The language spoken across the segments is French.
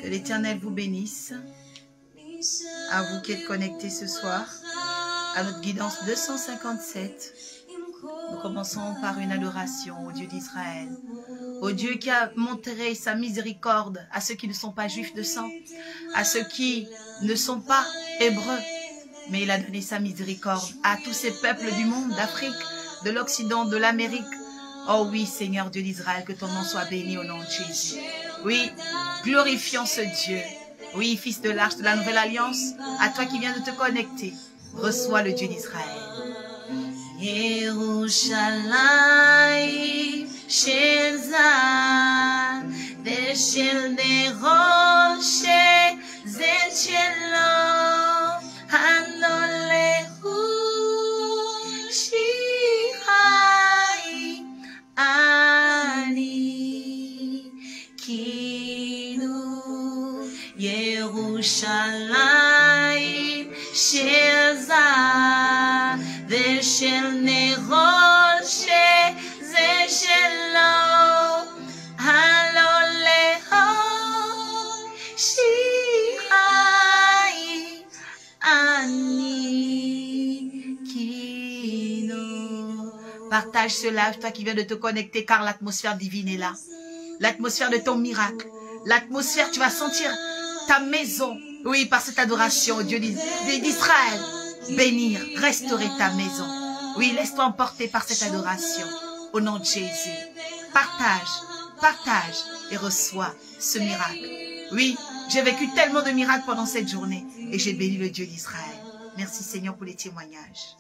l'Éternel vous bénisse. À vous qui êtes connectés ce soir, à notre guidance 257. Nous commençons par une adoration au Dieu d'Israël, au Dieu qui a montré sa miséricorde à ceux qui ne sont pas juifs de sang, à ceux qui ne sont pas hébreux, mais il a donné sa miséricorde à tous ces peuples du monde, d'Afrique, de l'Occident, de l'Amérique. Oh oui, Seigneur Dieu d'Israël, que ton nom soit béni au nom de Jésus. Oui, glorifions ce Dieu. Oui, fils de l'arche de la nouvelle alliance, à toi qui viens de te connecter, reçois le Dieu d'Israël. Yerushalayim shel Zah, veshel neroche zet shelo, hanolehu shirai ani kinu. Yerushalayim shel Zah, veshel neroche zet shelo, hanolehu shirai ani kinu. Partage ce live, toi qui viens de te connecter, car l'atmosphère divine est là. L'atmosphère de ton miracle. L'atmosphère, tu vas sentir ta maison. Oui, par cette adoration au Dieu d'Israël. Bénir, restaurer ta maison. Oui, laisse-toi emporter par cette adoration. Au nom de Jésus. Partage, partage et reçois ce miracle. Oui, j'ai vécu tellement de miracles pendant cette journée et j'ai béni le Dieu d'Israël. Merci Seigneur pour les témoignages.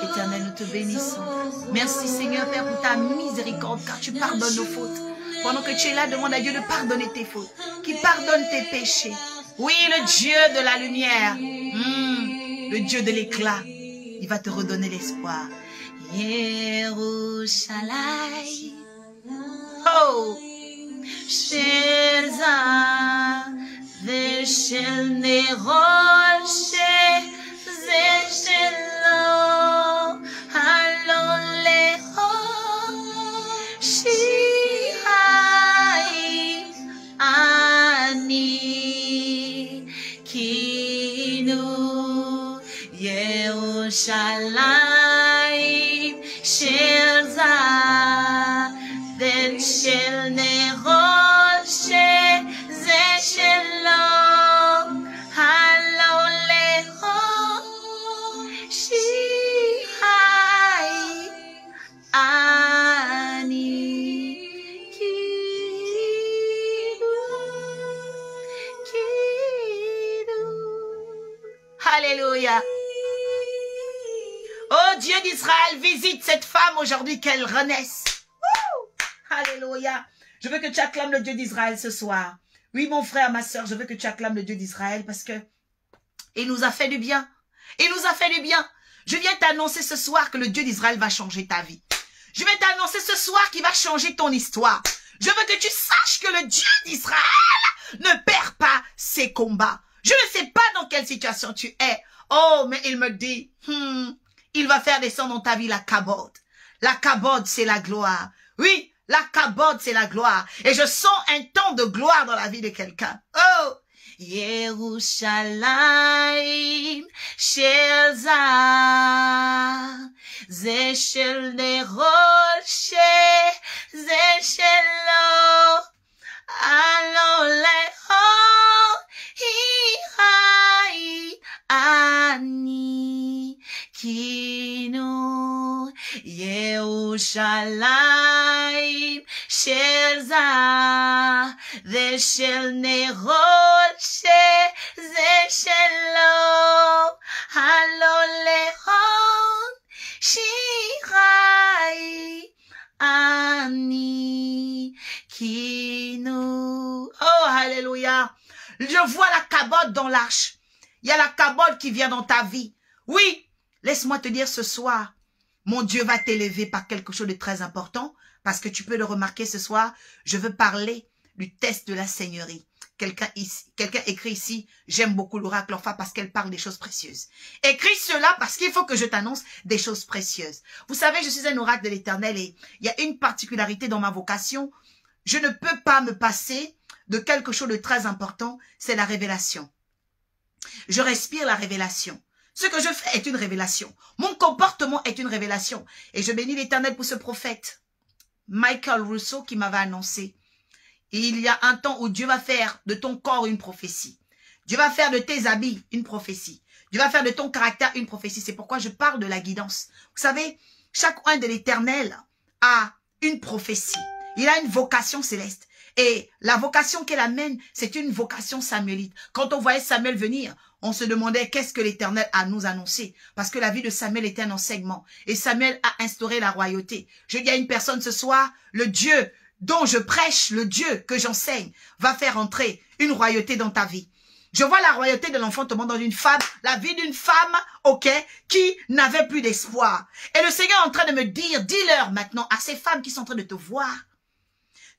Éternel, nous te bénissons. Merci Seigneur Père pour ta miséricorde, car tu pardonnes nos fautes. Pendant que tu es là, demande à Dieu de pardonner tes fautes, qui pardonne tes péchés. Oui, le Dieu de la lumière, le Dieu de l'éclat, il va te redonner l'espoir. Yerushalayim, oh, shel Zah, veshel neroche zet shelo, hanolehu shirai ani kinu. Yerushalayim shel Zah, veshel neroche zet shelo, hanolehu shirai ani kinu. Alléluia. Oh Dieu d'Israël, visite cette femme aujourd'hui, qu'elle renaisse. Alléluia. Je veux que tu acclames le Dieu d'Israël ce soir. Oui, mon frère, ma soeur, je veux que tu acclames le Dieu d'Israël parce que il nous a fait du bien. Il nous a fait du bien. Je viens t'annoncer ce soir que le Dieu d'Israël va changer ta vie. Je vais t'annoncer ce soir qu'il va changer ton histoire. Je veux que tu saches que le Dieu d'Israël ne perd pas ses combats. Je ne sais pas dans quelle situation tu es. Oh, mais il me dit, il va faire descendre dans ta vie la kabod. La kabod, c'est la gloire. Oui, la kabod, c'est la gloire. Et je sens un temps de gloire dans la vie de quelqu'un. Oh! Yerushalayim shel Zah, zet shel neroche zet shelo, hanolehu shirai ani kinu. Yerushalayim shel Zah, veshel neroche zet shelo, hanolehu shirai ani kinu. Oh, alléluia. Je vois la kabod dans l'arche. Il y a la kabod qui vient dans ta vie. Oui, laisse-moi te dire ce soir, mon Dieu va t'élever par quelque chose de très important, parce que tu peux le remarquer ce soir, je veux parler du test de la seigneurie. quelqu'un écrit ici, j'aime beaucoup l'oracle Orpha parce qu'elle parle des choses précieuses. Écris cela parce qu'il faut que je t'annonce des choses précieuses. Vous savez, je suis un oracle de l'Éternel et il y a une particularité dans ma vocation. Je ne peux pas me passer de quelque chose de très important, c'est la révélation. Je respire la révélation. Ce que je fais est une révélation. Mon comportement est une révélation. Et je bénis l'Éternel pour ce prophète, Michael Rousseau, qui m'avait annoncé. Et il y a un temps où Dieu va faire de ton corps une prophétie. Dieu va faire de tes habits une prophétie. Dieu va faire de ton caractère une prophétie. C'est pourquoi je parle de la guidance. Vous savez, chacun de l'Éternel a une prophétie. Il a une vocation céleste. Et la vocation qu'elle amène, c'est une vocation samuélite. Quand on voyait Samuel venir, on se demandait qu'est-ce que l'Éternel a nous annoncé. Parce que la vie de Samuel était un enseignement. Et Samuel a instauré la royauté. Je dis à une personne ce soir, le Dieu dont je prêche, le Dieu que j'enseigne, va faire entrer une royauté dans ta vie. Je vois la royauté de l'enfant tombant dans une femme, la vie d'une femme, ok, qui n'avait plus d'espoir. Et le Seigneur est en train de me dire, dis-leur maintenant à ces femmes qui sont en train de te voir,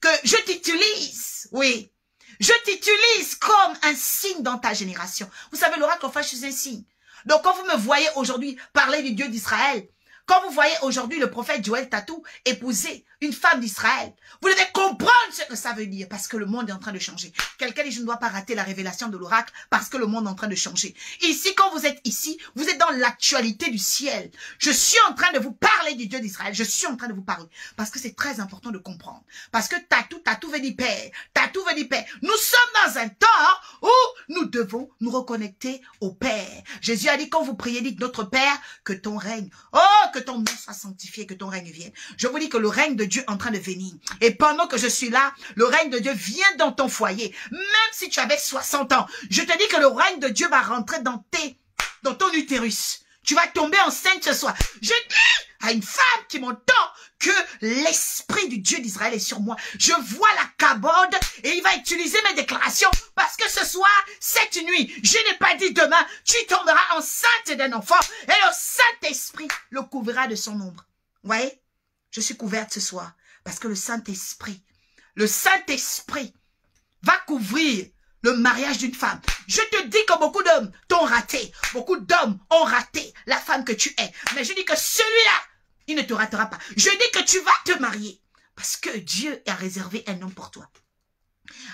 que je t'utilise, oui, je t'utilise comme un signe dans ta génération. Vous savez, l'oracle Orpha, c'est un signe. Donc, quand vous me voyez aujourd'hui parler du Dieu d'Israël, quand vous voyez aujourd'hui le prophète Joël Tatou épouser une femme d'Israël, vous devez comprendre ce que ça veut dire parce que le monde est en train de changer. Quelqu'un dit, je ne dois pas rater la révélation de l'oracle parce que le monde est en train de changer. Ici, quand vous êtes ici, vous êtes dans l'actualité du ciel. Je suis en train de vous parler du Dieu d'Israël. Je suis en train de vous parler parce que c'est très important de comprendre. Parce que Tatou veut dire Père. Tatou veut dire Père. Nous sommes dans un temps où nous devons nous reconnecter au Père. Jésus a dit, quand vous priez, dites notre Père, que ton règne, que ton nom soit sanctifié, que ton règne vienne. Je vous dis que le règne de Dieu est en train de venir. Et pendant que je suis là, le règne de Dieu vient dans ton foyer. Même si tu avais 60 ans, je te dis que le règne de Dieu va rentrer dans ton utérus. Tu vas tomber enceinte ce soir. Je dis à une femme qui m'entend que l'esprit du Dieu d'Israël est sur moi. Je vois la cabode et il va utiliser mes déclarations parce que ce soir, cette nuit, je n'ai pas dit demain, tu tomberas enceinte d'un enfant et le Saint-Esprit le couvrira de son ombre. Vous voyez? Je suis couverte ce soir parce que le Saint-Esprit va couvrir le mariage d'une femme. Je te dis que beaucoup d'hommes t'ont raté. Beaucoup d'hommes ont raté la femme que tu es. Mais je dis que celui-là, il ne te ratera pas. Je dis que tu vas te marier. Parce que Dieu a réservé un homme pour toi.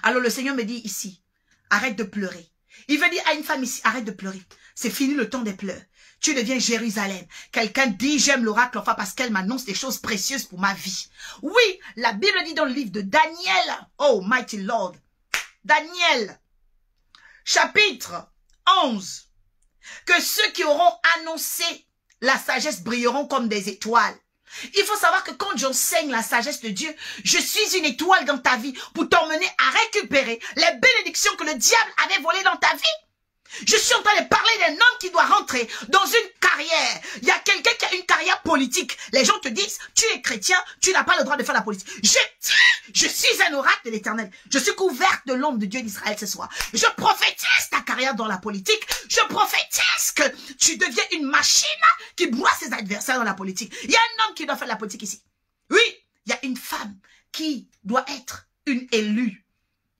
Alors le Seigneur me dit ici, arrête de pleurer. Il veut dire à une femme ici, arrête de pleurer. C'est fini le temps des pleurs. Tu deviens Jérusalem. Quelqu'un dit, j'aime l'oracle Orpha parce qu'elle m'annonce des choses précieuses pour ma vie. Oui, la Bible dit dans le livre de Daniel, oh mighty Lord, Daniel, chapitre 11, que ceux qui auront annoncé la sagesse brilleront comme des étoiles. Il faut savoir que quand j'enseigne la sagesse de Dieu, je suis une étoile dans ta vie pour t'emmener à récupérer les bénédictions que le diable avait volées dans ta vie. Je suis en train de parler d'un homme qui doit rentrer dans une carrière. Il y a quelqu'un qui a une carrière politique. Les gens te disent, tu es chrétien, tu n'as pas le droit de faire la politique. Je suis un oracle de l'Éternel. Je suis couverte de l'ombre de Dieu d'Israël ce soir. Je prophétise ta carrière dans la politique. Je prophétise que tu deviens une machine qui broie ses adversaires dans la politique. Il y a un homme qui doit faire la politique ici. Oui, il y a une femme qui doit être une élue.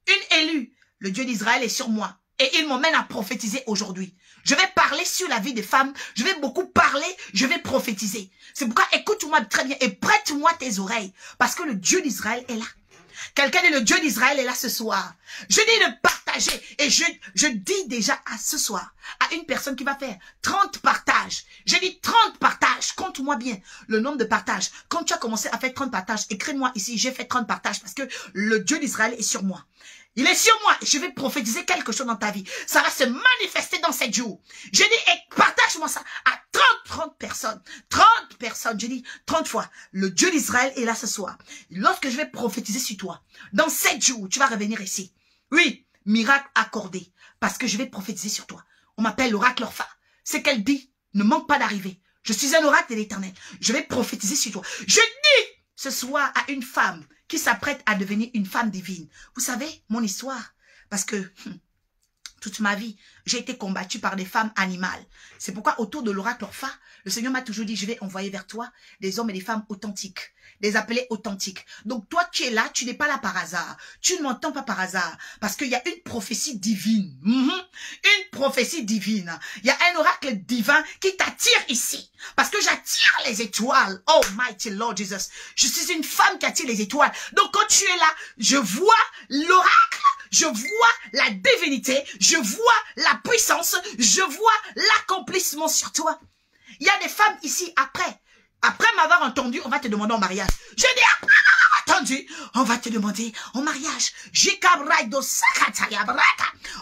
Une élue. Le Dieu d'Israël est sur moi. Et il m'emmène à prophétiser aujourd'hui. Je vais parler sur la vie des femmes. Je vais beaucoup parler. Je vais prophétiser. C'est pourquoi écoute-moi très bien et prête-moi tes oreilles. Parce que le Dieu d'Israël est là. Quelqu'un dit le Dieu d'Israël est là ce soir. Je dis de partager. Et je dis déjà à ce soir à une personne qui va faire 30 partages. Je dis 30 partages. Compte-moi bien le nombre de partages. Quand tu as commencé à faire 30 partages, écris-moi ici, j'ai fait 30 partages parce que le Dieu d'Israël est sur moi. Il est sur moi et je vais prophétiser quelque chose dans ta vie. Ça va se manifester dans 7 jours. Je dis, et partage-moi ça à 30 personnes. 30 personnes, je dis 30 fois. Le Dieu d'Israël est là ce soir. Lorsque je vais prophétiser sur toi, dans 7 jours, tu vas revenir ici. Oui, miracle accordé. Parce que je vais prophétiser sur toi. On m'appelle l'oracle Orpha. Ce qu'elle dit ne manque pas d'arriver. Je suis un oracle de l'Éternel. Je vais prophétiser sur toi. Je dis ce soir à une femme qui s'apprête à devenir une femme divine. Vous savez, mon histoire, parce que Toute ma vie, j'ai été combattue par des femmes animales. C'est pourquoi autour de l'oracle Orpha, le Seigneur m'a toujours dit, je vais envoyer vers toi des hommes et des femmes authentiques, des appelés authentiques. Donc toi, tu es là, tu n'es pas là par hasard. Tu ne m'entends pas par hasard, parce qu'il y a une prophétie divine. Une prophétie divine. Il y a un oracle divin qui t'attire ici, parce que j'attire les étoiles. Oh, mighty Lord Jesus. Je suis une femme qui attire les étoiles. Donc quand tu es là, je vois l'oracle. Je vois la divinité, je vois la puissance, je vois l'accomplissement sur toi. Il y a des femmes ici, après m'avoir entendu, on va te demander en mariage. Je dis, après m'avoir entendu, on va te demander en mariage.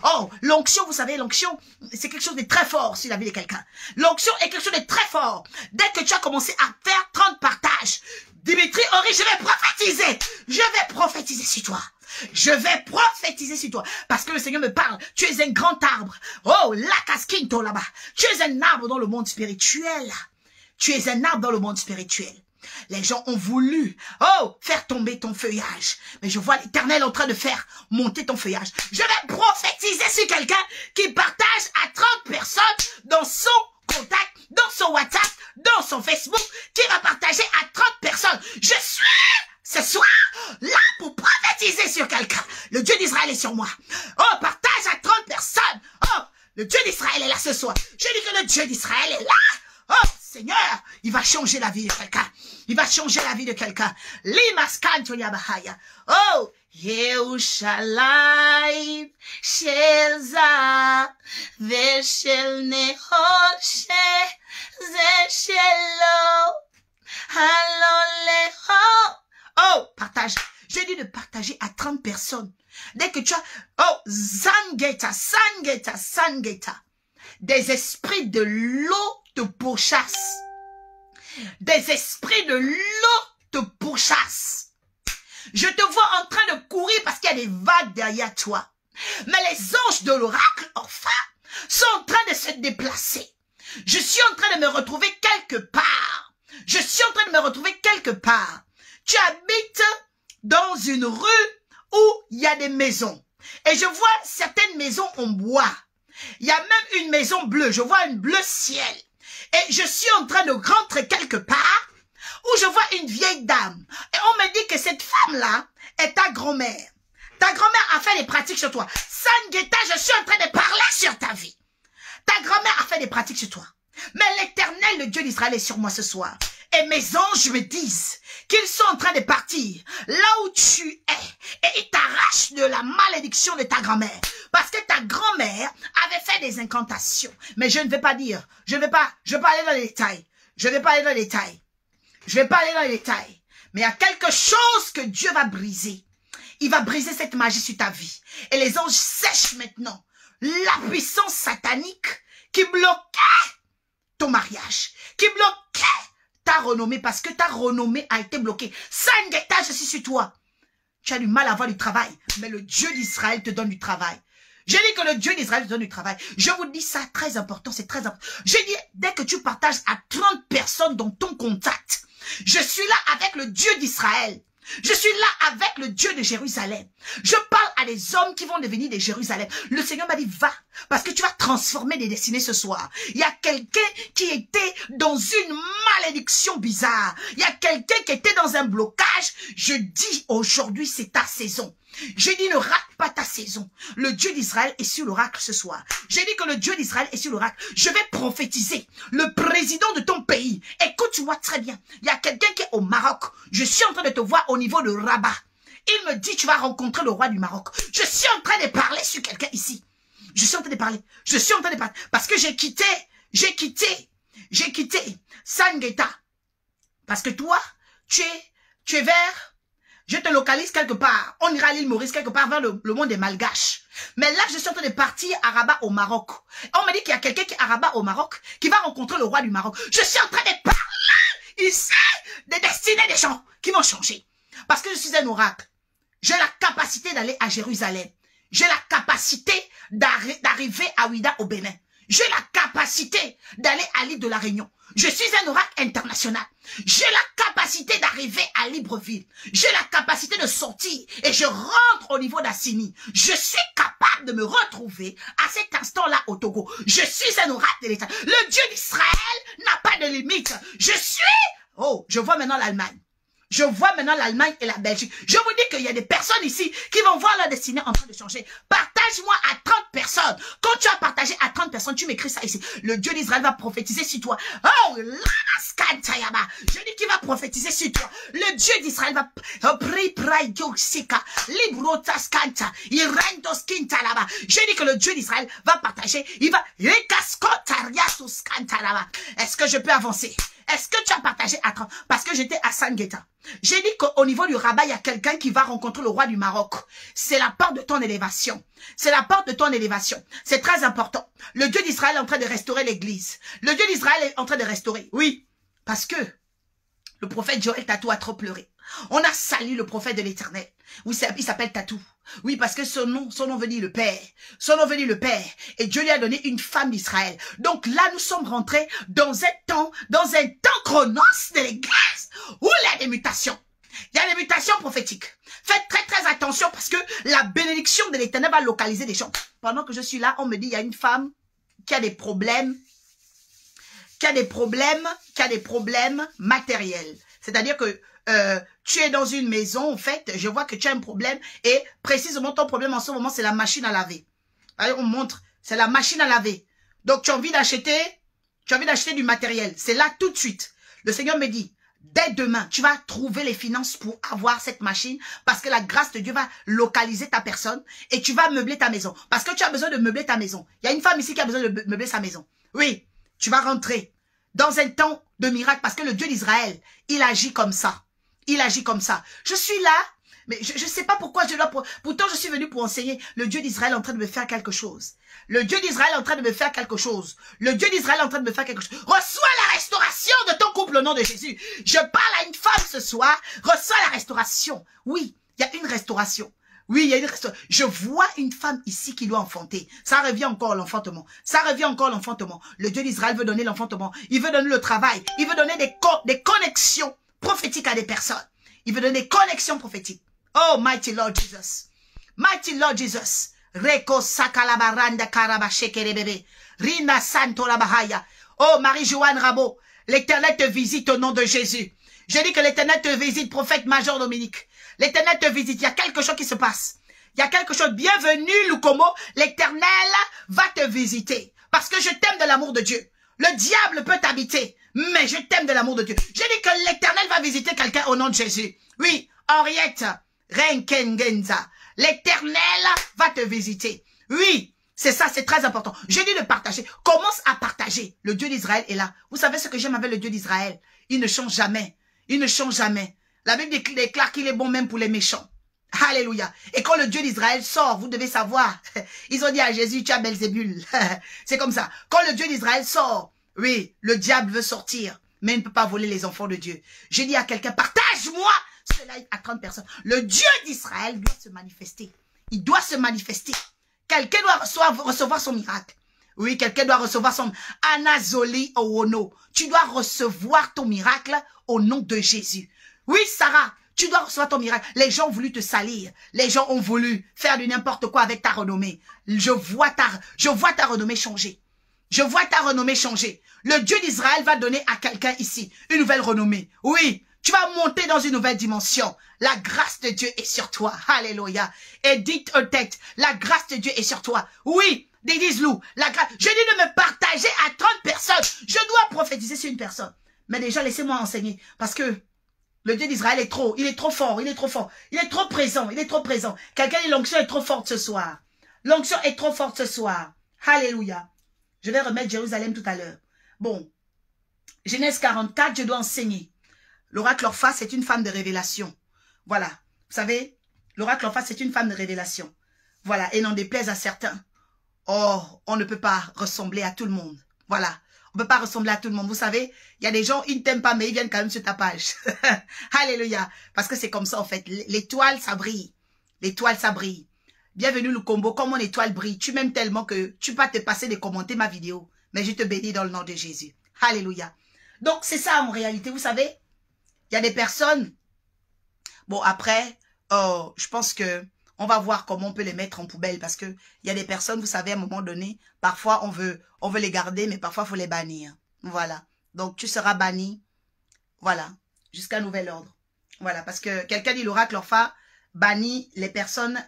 Oh, l'onction, vous savez, l'onction, c'est quelque chose de très fort sur la vie de quelqu'un. L'onction est quelque chose de très fort. Dès que tu as commencé à faire 30 partages, Dimitri Henry, je vais prophétiser. Je vais prophétiser sur toi. Je vais prophétiser sur toi. Parce que le Seigneur me parle. Tu es un grand arbre. Oh, la casquinto là-bas. Tu es un arbre dans le monde spirituel. Tu es un arbre dans le monde spirituel. Les gens ont voulu, faire tomber ton feuillage. Mais je vois l'Éternel en train de faire monter ton feuillage. Je vais prophétiser sur quelqu'un qui partage à 30 personnes dans son contact, dans son WhatsApp, dans son Facebook, qui va partager à 30 personnes. Je suis ce soir là pour prophétiser sur quelqu'un. Le Dieu d'Israël est sur moi. Oh, partage à 30 personnes. Oh, le Dieu d'Israël est là ce soir. Je dis que le Dieu d'Israël est là. Oh, Seigneur, il va changer la vie de quelqu'un. Il va changer la vie de quelqu'un. Oh, Yerushalayim, Shelza, Veshel Nehoshe, Zeshelo, Haloleho. Oh, partage. J'ai dit de partager à 30 personnes. Dès que tu as, Sangeta. Des esprits de l'eau te pourchassent. Des esprits de l'eau te pourchassent. Je te vois en train de courir parce qu'il y a des vagues derrière toi. Mais les anges de l'oracle Orpha sont en train de se déplacer. Je suis en train de me retrouver quelque part. Je suis en train de me retrouver quelque part. Tu habites dans une rue où il y a des maisons. Et je vois certaines maisons en bois. Il y a même une maison bleue. Je vois une bleu ciel. Et je suis en train de rentrer quelque part où je vois une vieille dame. Et on me dit que cette femme-là est ta grand-mère. Ta grand-mère a fait des pratiques sur toi. Sangueta, je suis en train de parler sur ta vie. Ta grand-mère a fait des pratiques sur toi. Mais l'Éternel, le Dieu d'Israël, est sur moi ce soir. Et mes anges me disent qu'ils sont en train de partir là où tu es. Et ils t'arrachent de la malédiction de ta grand-mère. Parce que ta grand-mère avait fait des incantations. Mais je ne vais pas dire. Je vais pas aller dans les détails. Je vais pas aller dans les détails. Je vais pas aller dans les détails. Mais il y a quelque chose que Dieu va briser. Il va briser cette magie sur ta vie. Et les anges sèchent maintenant la puissance satanique qui bloquait ton mariage, qui bloquait ta renommée, parce que ta renommée a été bloquée. 5 étages, je suis sur toi. Tu as du mal à avoir du travail, mais le Dieu d'Israël te donne du travail. Je dis que le Dieu d'Israël te donne du travail. Je vous dis ça, très important, c'est très important. Je dis, dès que tu partages à 30 personnes dans ton contact, je suis là avec le Dieu d'Israël. Je suis là avec le Dieu de Jérusalem. Je parle à des hommes qui vont devenir des Jérusalem. Le Seigneur m'a dit, va, parce que tu vas transformer des destinées ce soir. Il y a quelqu'un qui était dans une malédiction bizarre. Il y a quelqu'un qui était dans un blocage. Je dis, aujourd'hui, c'est ta saison. J'ai dit, ne rate pas ta saison. Le Dieu d'Israël est sur l'oracle ce soir. J'ai dit que le Dieu d'Israël est sur l'oracle. Je vais prophétiser. Le président de ton pays, écoute-moi très bien. Il y a quelqu'un qui est au Maroc. Je suis en train de te voir au niveau de Rabat. Il me dit, tu vas rencontrer le roi du Maroc. Je suis en train de parler sur quelqu'un ici. Je suis en train de parler. Je suis en train de parler. Parce que j'ai quitté Sangueta. Parce que toi, tu es vers... Je te localise quelque part. On ira à l'île Maurice quelque part vers le monde des Malgaches. Mais là, je suis en train de partir à Rabat au Maroc. On me dit qu'il y a quelqu'un qui est à Rabat au Maroc, qui va rencontrer le roi du Maroc. Je suis en train de parler ici des destinées des gens qui vont changer. Parce que je suis un oracle. J'ai la capacité d'aller à Jérusalem. J'ai la capacité d'arriver à Ouida au Bénin. J'ai la capacité d'aller à l'île de la Réunion. Je suis un oracle international. J'ai la capacité d'arriver à Libreville. J'ai la capacité de sortir et je rentre au niveau d'Assini. Je suis capable de me retrouver à cet instant-là au Togo. Je suis un oracle de l'État. Le Dieu d'Israël n'a pas de limite. Je suis... Oh, je vois maintenant l'Allemagne. Je vois maintenant l'Allemagne et la Belgique. Je vous dis qu'il y a des personnes ici qui vont voir leur destinée en train de changer. Partage-moi à 30 personnes. Quand tu as partagé à 30 personnes, tu m'écris ça ici. Le Dieu d'Israël va prophétiser sur toi. Oh, je dis qu'il va prophétiser sur toi. Le Dieu d'Israël va je dis que le Dieu d'Israël va partager. Il va... Est-ce que je peux avancer? Est-ce que tu as partagé à 30? Parce que j'étais à Sangueta. J'ai dit qu'au niveau du rabat, il y a quelqu'un qui va rencontrer le roi du Maroc. C'est la porte de ton élévation. C'est la porte de ton élévation. C'est très important. Le Dieu d'Israël est en train de restaurer l'église. Le Dieu d'Israël est en train de restaurer. Oui, parce que le prophète Joël Tatou a trop pleuré. On a sali le prophète de l'Éternel. Oui, il s'appelle Tatou. Oui, parce que son nom veut dire le Père. Son nom veut dire le Père. Et Dieu lui a donné une femme d'Israël. Donc là, nous sommes rentrés dans un temps chronos de l'église où il y a des mutations. Il y a des mutations prophétiques. Faites très très attention parce que la bénédiction de l'Éternel va localiser des gens. Pendant que je suis là, on me dit il y a une femme qui a des problèmes, qui a des problèmes matériels. C'est-à-dire que tu es dans une maison, en fait, je vois que tu as un problème et précisément ton problème en ce moment, c'est la machine à laver. Allez, on montre, c'est la machine à laver. Donc, tu as envie d'acheter du matériel. C'est là tout de suite. Le Seigneur me dit, dès demain, tu vas trouver les finances pour avoir cette machine parce que la grâce de Dieu va localiser ta personne et tu vas meubler ta maison. Parce que tu as besoin de meubler ta maison. Il y a une femme ici qui a besoin de meubler sa maison. Oui, tu vas rentrer dans un temps de miracle parce que le Dieu d'Israël, il agit comme ça. Il agit comme ça. Je suis là, mais je ne sais pas pourquoi je dois... Pourtant, je suis venu pour enseigner. Le Dieu d'Israël est en train de me faire quelque chose. Le Dieu d'Israël est en train de me faire quelque chose. Le Dieu d'Israël est en train de me faire quelque chose. Reçois la restauration de ton couple au nom de Jésus. Je parle à une femme ce soir. Reçois la restauration. Oui, il y a une restauration. Oui, il y a une restauration. Je vois une femme ici qui doit enfanter. Ça revient encore à l'enfantement. Ça revient encore à l'enfantement. Le Dieu d'Israël veut donner l'enfantement. Il veut donner le travail. Il veut donner des connexions prophétiques à des personnes. Il veut donner des connexions prophétiques. Oh, mighty Lord Jesus. Mighty Lord Jesus. Reko sakalabaranda karabashekere bébé. Rina santo labahaya. Oh, Marie-Joanne Rabot. L'Éternel te visite au nom de Jésus. Je dis que l'Éternel te visite, prophète Major Dominique. L'Éternel te visite. Il y a quelque chose qui se passe. Il y a quelque chose. Bienvenue, Lukomo. L'Éternel va te visiter. Parce que je t'aime de l'amour de Dieu. Le diable peut t'habiter. Mais je t'aime de l'amour de Dieu. Je dis que l'Éternel va visiter quelqu'un au nom de Jésus. Oui, Henriette Renkengenza. L'Éternel va te visiter. Oui, c'est ça, c'est très important. Je dis de partager. Commence à partager. Le Dieu d'Israël est là. Vous savez ce que j'aime avec le Dieu d'Israël? Il ne change jamais. Il ne change jamais. La Bible déclare qu'il est bon même pour les méchants. Alléluia. Et quand le Dieu d'Israël sort, vous devez savoir. Ils ont dit à Jésus, tu as Belzébul. C'est comme ça. Quand le Dieu d'Israël sort, oui, le diable veut sortir, mais il ne peut pas voler les enfants de Dieu. Je dis à quelqu'un, partage-moi cela à 30 personnes. Le Dieu d'Israël doit se manifester. Il doit se manifester. Quelqu'un doit recevoir son miracle. Oui, quelqu'un doit recevoir son... Anazoli Owono. Tu dois recevoir ton miracle au nom de Jésus. Oui, Sarah, tu dois recevoir ton miracle. Les gens ont voulu te salir. Les gens ont voulu faire du n'importe quoi avec ta renommée. Je vois ta renommée changer. Je vois ta renommée changer. Le Dieu d'Israël va donner à quelqu'un ici une nouvelle renommée. Oui, tu vas monter dans une nouvelle dimension. La grâce de Dieu est sur toi. Alléluia. Edith Otette, la grâce de Dieu est sur toi. Oui, Dédis-Lou, la grâce. Je dis de me partager à 30 personnes. Je dois prophétiser sur une personne. Mais déjà, laissez-moi enseigner. Parce que le Dieu d'Israël est trop, il est trop fort, il est trop fort. Il est trop présent, il est trop présent. Quelqu'un dit l'onction est trop forte ce soir. L'onction est trop forte ce soir. Alléluia. Je vais remettre Jérusalem tout à l'heure. Bon, Genèse 44, je dois enseigner. L'oracle Orpha, c'est une femme de révélation. Voilà. Vous savez, l'oracle Orpha, c'est une femme de révélation. Voilà. Et n'en déplaise à certains. Oh, on ne peut pas ressembler à tout le monde. Voilà. On ne peut pas ressembler à tout le monde. Vous savez, il y a des gens, ils ne t'aiment pas, mais ils viennent quand même sur ta page. Alléluia. Parce que c'est comme ça, en fait. L'étoile, ça brille. L'étoile, ça brille. Bienvenue, le combo. Comme mon étoile brille, tu m'aimes tellement que tu peux te passer de commenter ma vidéo. mais je te bénis dans le nom de Jésus. Alléluia. Donc, c'est ça en réalité, vous savez, il y a des personnes, bon après, je pense que on va voir comment on peut les mettre en poubelle parce que il y a des personnes, vous savez, à un moment donné, parfois on veut les garder, mais parfois il faut les bannir. Voilà. Donc, tu seras banni, voilà, jusqu'à nouvel ordre. Voilà, parce que quelqu'un dit l'oracle Orpha bannit les personnes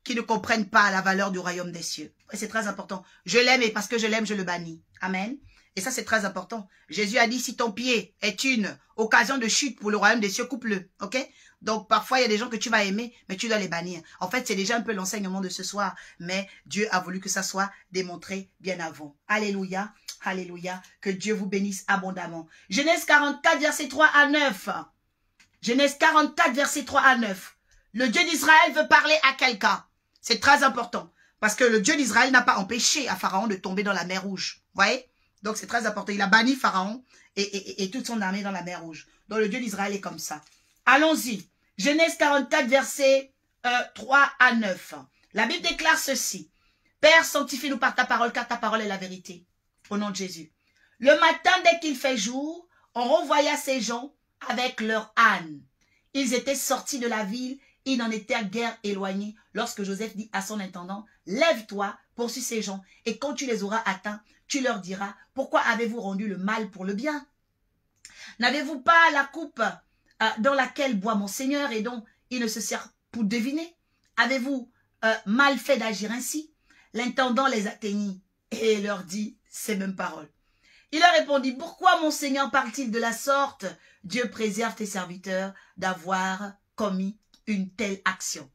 qui ne comprennent pas la valeur du royaume des cieux. Et c'est très important. Je l'aime et parce que je l'aime, je le bannis. Amen. Et ça, c'est très important. Jésus a dit, si ton pied est une occasion de chute pour le royaume des cieux, coupe-le. Ok? Donc, parfois, il y a des gens que tu vas aimer, mais tu dois les bannir. En fait, c'est déjà un peu l'enseignement de ce soir, mais Dieu a voulu que ça soit démontré bien avant. Alléluia. Alléluia. Que Dieu vous bénisse abondamment. Genèse 44, verset 3 à 9. Genèse 44, verset 3 à 9. Le Dieu d'Israël veut parler à quelqu'un. C'est très important. Parce que le Dieu d'Israël n'a pas empêché à Pharaon de tomber dans la mer Rouge. Vous voyez? Donc c'est très important. Il a banni Pharaon et toute son armée dans la mer Rouge. Donc le Dieu d'Israël est comme ça. Allons-y. Genèse 44, verset 3 à 9. La Bible déclare ceci. Père, sanctifie-nous par ta parole, car ta parole est la vérité. Au nom de Jésus. Le matin, dès qu'il fait jour, on revoya ces gens avec leurs ânes. Ils étaient sortis de la ville. Ils n'en étaient guère éloignés lorsque Joseph dit à son intendant, lève-toi, poursuis ces gens, et quand tu les auras atteints, tu leur diras, pourquoi avez-vous rendu le mal pour le bien? N'avez-vous pas la coupe dans laquelle boit mon Seigneur et dont il ne se sert pour deviner? Avez-vous mal fait d'agir ainsi? L'intendant les atteignit et leur dit ces mêmes paroles. Il leur répondit, pourquoi mon Seigneur parle-t-il de la sorte? Dieu préserve tes serviteurs d'avoir commis une telle action.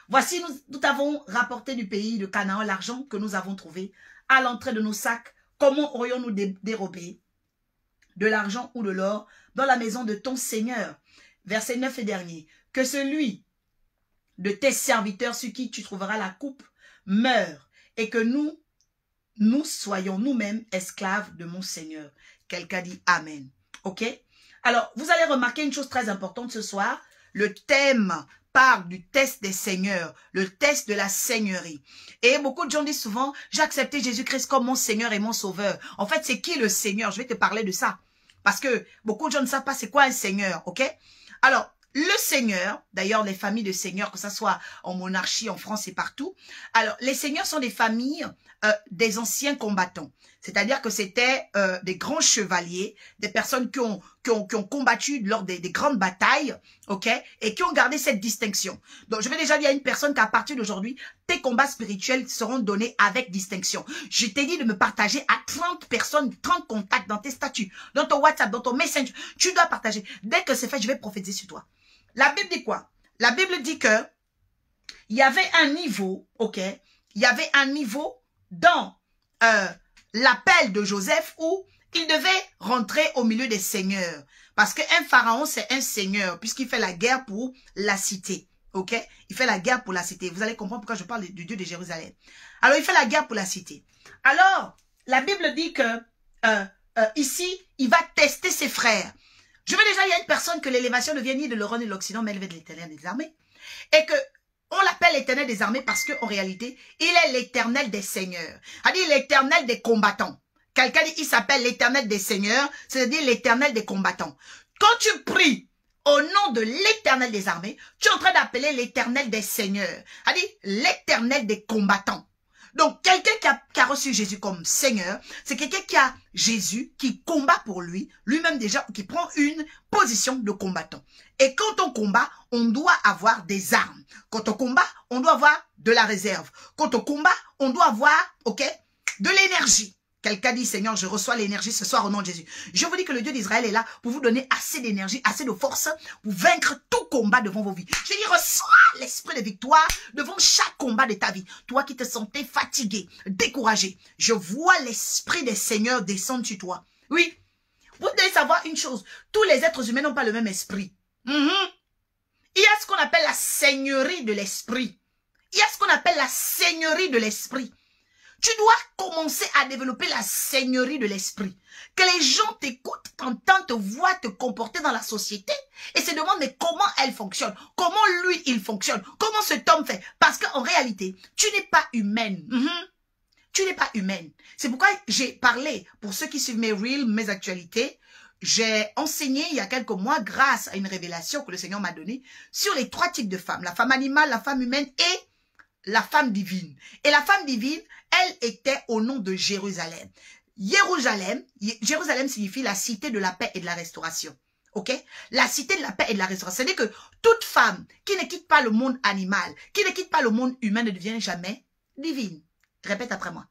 Voici, nous t'avons rapporté du pays de Canaan l'argent que nous avons trouvé à l'entrée de nos sacs. Comment aurions-nous dérobé de l'argent ou de l'or dans la maison de ton Seigneur? Verset 9 et dernier. Que celui de tes serviteurs sur qui tu trouveras la coupe meure et que nous soyons nous-mêmes esclaves de mon Seigneur. Quelqu'un dit Amen. Ok? Alors, vous allez remarquer une chose très importante ce soir. Le thème parle du test des seigneurs, le test de la seigneurie. Et beaucoup de gens disent souvent, j'ai accepté Jésus-Christ comme mon Seigneur et mon Sauveur. En fait, c'est qui le Seigneur? Je vais te parler de ça. Parce que beaucoup de gens ne savent pas c'est quoi un Seigneur, ok? Alors, le Seigneur, d'ailleurs les familles de seigneurs, que ce soit en monarchie, en France et partout, alors les seigneurs sont des familles des anciens combattants. C'est-à-dire que c'était des grands chevaliers, des personnes qui ont combattu lors des grandes batailles, ok, et qui ont gardé cette distinction. Donc, je vais déjà dire à une personne qu'à partir d'aujourd'hui, tes combats spirituels seront donnés avec distinction. Je t'ai dit de me partager à 30 personnes, 30 contacts dans tes statuts, dans ton WhatsApp, dans ton Messenger. Tu dois partager. Dès que c'est fait, je vais prophétiser sur toi. La Bible dit quoi? La Bible dit que il y avait un niveau, ok, il y avait un niveau dans l'appel de Joseph où il devait rentrer au milieu des seigneurs. Parce qu'un pharaon, c'est un seigneur, puisqu'il fait la guerre pour la cité. Ok? Il fait la guerre pour la cité. Vous allez comprendre pourquoi je parle du Dieu de Jérusalem. Alors, il fait la guerre pour la cité. Alors, la Bible dit que ici, il va tester ses frères. Je veux déjà, il y a une personne que l'élévation ne vient ni de l'Orient ni de l'Occident, mais elle vient de l'Éternel des armées. Et que on l'appelle l'Éternel des armées parce qu'en réalité, il est l'Éternel des seigneurs. C'est-à-dire l'Éternel des combattants. Quelqu'un dit, il s'appelle l'Éternel des seigneurs, c'est-à-dire l'Éternel des combattants. Quand tu pries au nom de l'Éternel des armées, tu es en train d'appeler l'Éternel des seigneurs. C'est-à-dire l'Éternel des combattants. Donc, quelqu'un qui a reçu Jésus comme Seigneur, c'est quelqu'un qui a Jésus, qui combat pour lui, lui-même déjà, qui prend une position de combattant. Et quand on combat, on doit avoir des armes. Quand on combat, on doit avoir de la réserve. Quand on combat, on doit avoir, ok, de l'énergie. Quelqu'un dit, Seigneur, je reçois l'énergie ce soir au nom de Jésus. Je vous dis que le Dieu d'Israël est là pour vous donner assez d'énergie, assez de force pour vaincre tout combat devant vos vies. Je dis, reçois l'esprit de victoire devant chaque combat de ta vie. Toi qui te sentais fatigué, découragé, je vois l'esprit des seigneurs descendre sur toi. Oui, vous devez savoir une chose, tous les êtres humains n'ont pas le même esprit. Il y a ce qu'on appelle la seigneurie de l'esprit. Il y a ce qu'on appelle la seigneurie de l'esprit. Tu dois commencer à développer la seigneurie de l'esprit. Que les gens t'écoutent, t'entendent, te voient te comporter dans la société et se demandent mais comment elle fonctionne, comment lui il fonctionne, comment cet homme fait. Parce qu'en réalité, tu n'es pas humaine. Tu n'es pas humaine. C'est pourquoi j'ai parlé, pour ceux qui suivent mes reels, mes actualités, j'ai enseigné il y a quelques mois, grâce à une révélation que le Seigneur m'a donnée, sur les 3 types de femmes. La femme animale, la femme humaine et la femme divine. Et la femme divine, elle était au nom de Jérusalem. Jérusalem signifie la cité de la paix et de la restauration. Ok? La cité de la paix et de la restauration. C'est-à-dire que toute femme qui ne quitte pas le monde animal, qui ne quitte pas le monde humain ne devient jamais divine. Répète après moi.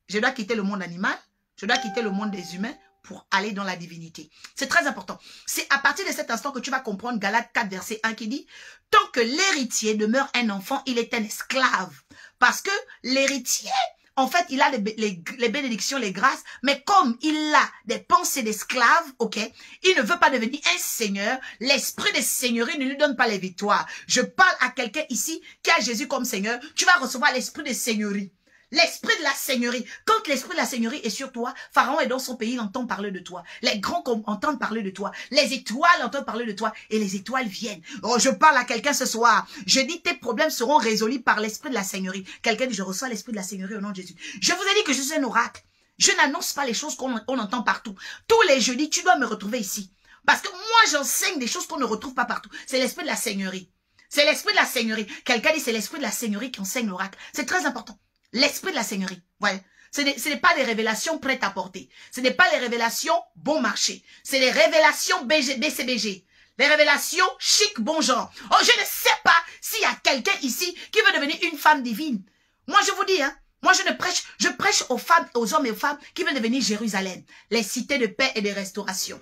Je dois quitter le monde animal, je dois quitter le monde des humains pour aller dans la divinité. C'est très important. C'est à partir de cet instant que tu vas comprendre Galates 4, verset 1 qui dit « Tant que l'héritier demeure un enfant, il est un esclave. » Parce que l'héritier, en fait, il a les bénédictions, les grâces, mais comme il a des pensées d'esclave, ok, il ne veut pas devenir un seigneur. L'esprit de seigneurie ne lui donne pas les victoires. Je parle à quelqu'un ici qui a Jésus comme seigneur. Tu vas recevoir l'esprit de seigneurie. L'esprit de la seigneurie. Quand l'esprit de la seigneurie est sur toi, Pharaon est dans son pays, il entend parler de toi. Les grands entendent parler de toi. Les étoiles entendent parler de toi. Et les étoiles viennent. Oh, je parle à quelqu'un ce soir. Je dis, tes problèmes seront résolus par l'esprit de la seigneurie. Quelqu'un dit, je reçois l'esprit de la seigneurie au nom de Jésus. Je vous ai dit que je suis un oracle. Je n'annonce pas les choses qu'on entend partout. Tous les jeudis, tu dois me retrouver ici. Parce que moi, j'enseigne des choses qu'on ne retrouve pas partout. C'est l'esprit de la seigneurie. C'est l'esprit de la seigneurie. Quelqu'un dit, c'est l'esprit de la seigneurie qui enseigne l'oracle. C'est très important. L'esprit de la seigneurie. Ouais. Ce n'est pas des révélations prêtes à porter. Ce n'est pas les révélations bon marché. C'est les révélations BCBG. Les révélations chic bon genre. Oh, je ne sais pas s'il y a quelqu'un ici qui veut devenir une femme divine. Moi, je vous dis, hein. Moi, je prêche aux femmes, aux hommes et aux femmes qui veulent devenir Jérusalem. Les cités de paix et de restauration.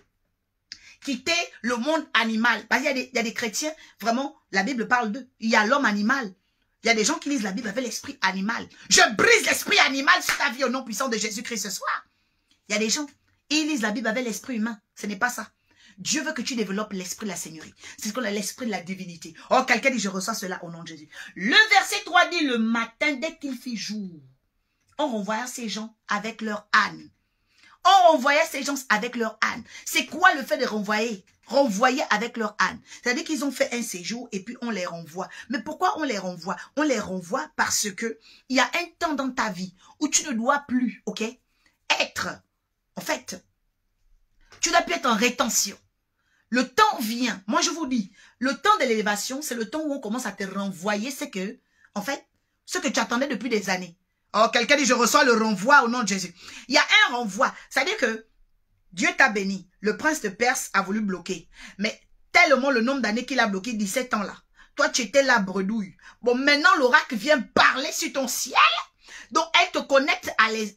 Quitter le monde animal. Parce qu'il y a des chrétiens, vraiment, la Bible parle d'eux. Il y a l'homme animal. Il y a des gens qui lisent la Bible avec l'esprit animal. Je brise l'esprit animal sur ta vie au nom puissant de Jésus-Christ ce soir. Il y a des gens, ils lisent la Bible avec l'esprit humain. Ce n'est pas ça. Dieu veut que tu développes l'esprit de la seigneurie. C'est ce qu'on a l'esprit de la divinité. Oh, quelqu'un dit, je reçois cela au nom de Jésus. Le verset 3 dit, le matin, dès qu'il fit jour, on renvoya ces gens avec leur âne. On renvoyait ces gens avec leur âne. C'est quoi le fait de renvoyer? Renvoyer avec leur âne. C'est-à-dire qu'ils ont fait un séjour et puis on les renvoie. Mais pourquoi on les renvoie? On les renvoie parce que il y a un temps dans ta vie où tu ne dois plus, ok, être, en fait, tu ne dois plus être en rétention. Le temps vient. Moi, je vous dis, le temps de l'élévation, c'est le temps où on commence à te renvoyer. C'est que, en fait, ce que tu attendais depuis des années. Oh, quelqu'un dit, je reçois le renvoi au nom de Jésus. Il y a un renvoi. C'est-à-dire que Dieu t'a béni. Le prince de Perse a voulu bloquer. Mais tellement le nombre d'années qu'il a bloqué, 17 ans là. Toi, tu étais là, bredouille. Bon, maintenant, l'oracle vient parler sur ton ciel. Donc, elle te connecte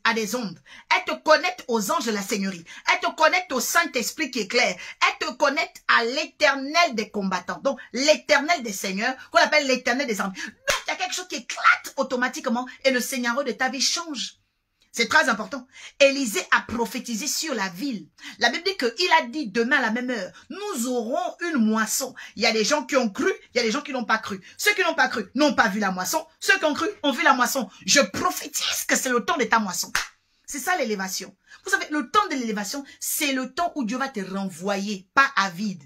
à des ondes. Elle te connecte aux anges de la Seigneurie. Elle te connecte au Saint-Esprit qui est clair. Elle te connecte à l'éternel des combattants. Donc, l'éternel des seigneurs, qu'on appelle l'éternel des armées. Donc, il y a quelque chose qui éclate automatiquement et le seigneur de ta vie change. C'est très important. Élisée a prophétisé sur la ville. La Bible dit qu'il a dit demain à la même heure, nous aurons une moisson. Il y a des gens qui ont cru, il y a des gens qui n'ont pas cru. Ceux qui n'ont pas cru n'ont pas vu la moisson. Ceux qui ont cru ont vu la moisson. Je prophétise que c'est le temps de ta moisson. C'est ça l'élévation. Vous savez, le temps de l'élévation, c'est le temps où Dieu va te renvoyer, pas à vide.